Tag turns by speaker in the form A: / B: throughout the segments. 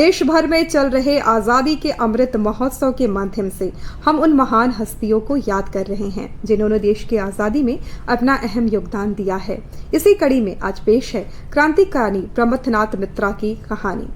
A: देश भर में चल रहे आज़ादी के अमृत महोत्सव के माध्यम से हम उन महान हस्तियों को याद कर रहे हैं जिन्होंने देश की आज़ादी में अपना अहम योगदान दिया है। इसी कड़ी में आज पेश है क्रांतिकारी प्रमथनाथ मित्रा की कहानी।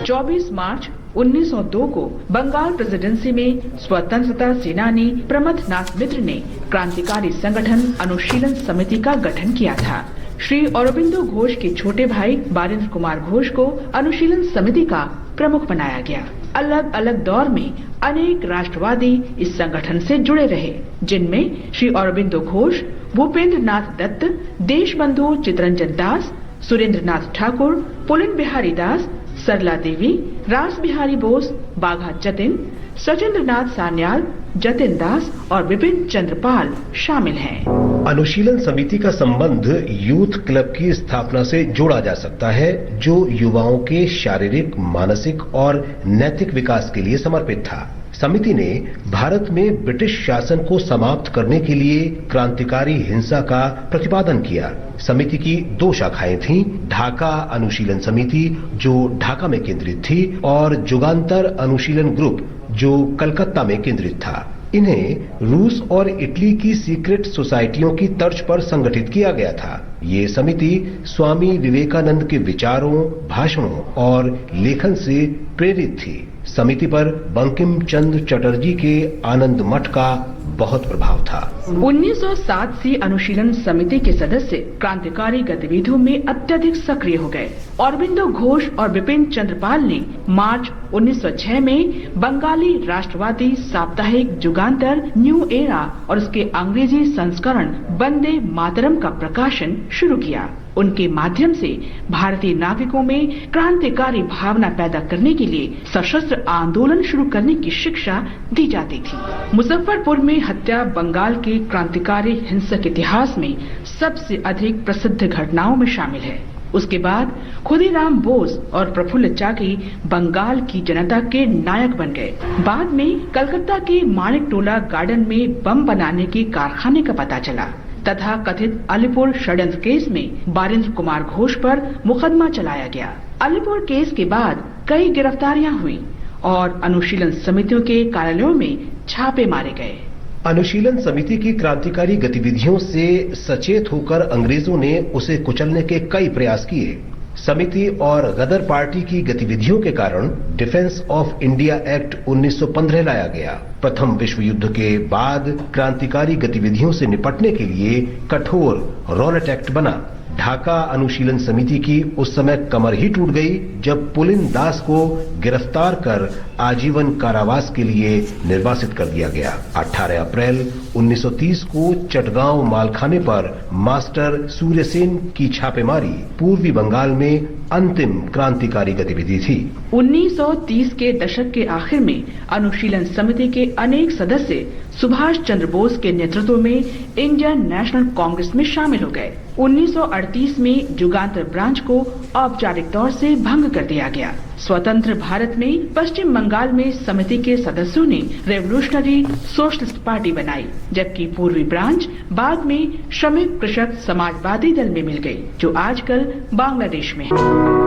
B: 24 मार्च 1902 को बंगाल प्रेसिडेंसी में स्वतंत्रता सेनानी प्रमथनाथ मित्र ने क्रांतिकारी संगठन अनुशीलन समिति का गठन किया था। श्री अरबिंदो घोष के छोटे भाई बारेंद्र कुमार घोष को अनुशीलन समिति का प्रमुख बनाया गया। अलग अलग दौर में अनेक राष्ट्रवादी इस संगठन से जुड़े रहे, जिनमें श्री अरबिंदो घोष, भूपेंद्र नाथ दत्त, देशबंधु चितरंजन दास, सुरेंद्र नाथ ठाकुर, पुलिन बिहारी दास, सरला देवी, रास बिहारी बोस, बाघा जतिन, सचिंद्र नाथ सान्याल, जतिन दास और विपिन चंद्रपाल शामिल हैं।
C: अनुशीलन समिति का संबंध यूथ क्लब की स्थापना से जोड़ा जा सकता है, जो युवाओं के शारीरिक, मानसिक और नैतिक विकास के लिए समर्पित था। समिति ने भारत में ब्रिटिश शासन को समाप्त करने के लिए क्रांतिकारी हिंसा का प्रतिपादन किया। समिति की 2 शाखाएं थीं, ढाका अनुशीलन समिति जो ढाका में केंद्रित थी और जुगांतर अनुशीलन ग्रुप जो कलकत्ता में केंद्रित था। इन्हें रूस और इटली की सीक्रेट सोसाइटियों की तर्ज पर संगठित किया गया था। ये समिति स्वामी विवेकानंद के विचारों, भाषणों और लेखन से प्रेरित थी। समिति पर बंकिम चंद्र चटर्जी के आनंद मठ का बहुत प्रभाव था।
B: 1907 से अनुशीलन समिति के सदस्य क्रांतिकारी गतिविधियों में अत्यधिक सक्रिय हो गए। अरबिंदो घोष और विपिन चंद्रपाल ने मार्च 1906 में बंगाली राष्ट्रवादी साप्ताहिक जुगांतर न्यू एरा और उसके अंग्रेजी संस्करण वंदे मातरम का प्रकाशन शुरू किया। उनके माध्यम से भारतीय नागरिकों में क्रांतिकारी भावना पैदा करने के लिए सशस्त्र आंदोलन शुरू करने की शिक्षा दी जाती थी। मुजफ्फरपुर में हत्या बंगाल के क्रांतिकारी हिंसक इतिहास में सबसे अधिक प्रसिद्ध घटनाओं में शामिल है। उसके बाद खुदीराम बोस और प्रफुल्ल चाकी बंगाल की जनता के नायक बन गए। बाद में कलकत्ता के माणिक टोला गार्डन में बम बनाने के कारखाने का पता चला तथा कथित अलीपुर षड्यंत्र केस में बारेंद्र कुमार घोष पर मुकदमा चलाया गया। अलीपुर केस के बाद कई गिरफ्तारियां हुई और अनुशीलन समितियों के कार्यालयों में छापे मारे गए।
C: अनुशीलन समिति की क्रांतिकारी गतिविधियों से सचेत होकर अंग्रेजों ने उसे कुचलने के कई प्रयास किए। समिति और गदर पार्टी की गतिविधियों के कारण डिफेंस ऑफ इंडिया एक्ट 1915 लाया गया। प्रथम विश्व युद्ध के बाद क्रांतिकारी गतिविधियों से निपटने के लिए कठोर रॉलेट एक्ट बना। ढाका अनुशीलन समिति की उस समय कमर ही टूट गई जब पुलिन दास को गिरफ्तार कर आजीवन कारावास के लिए निर्वासित कर दिया गया। 18 अप्रैल 1930 को चटगांव मालखाने पर मास्टर सूर्यसेन की छापेमारी पूर्वी बंगाल में अंतिम क्रांतिकारी गतिविधि थी।
B: 1930 के दशक के आखिर में अनुशीलन समिति के अनेक सदस्य सुभाष चंद्र बोस के नेतृत्व में इंडियन नेशनल कांग्रेस में शामिल हो गए। 1938 में जुगांतर ब्रांच को औपचारिक तौर से भंग कर दिया गया। स्वतंत्र भारत में पश्चिम बंगाल में समिति के सदस्यों ने रेवोल्यूशनरी सोशलिस्ट पार्टी बनाई, जबकि पूर्वी ब्रांच बाद में श्रमिक कृषक समाजवादी दल में मिल गई, जो आजकल बांग्लादेश में है।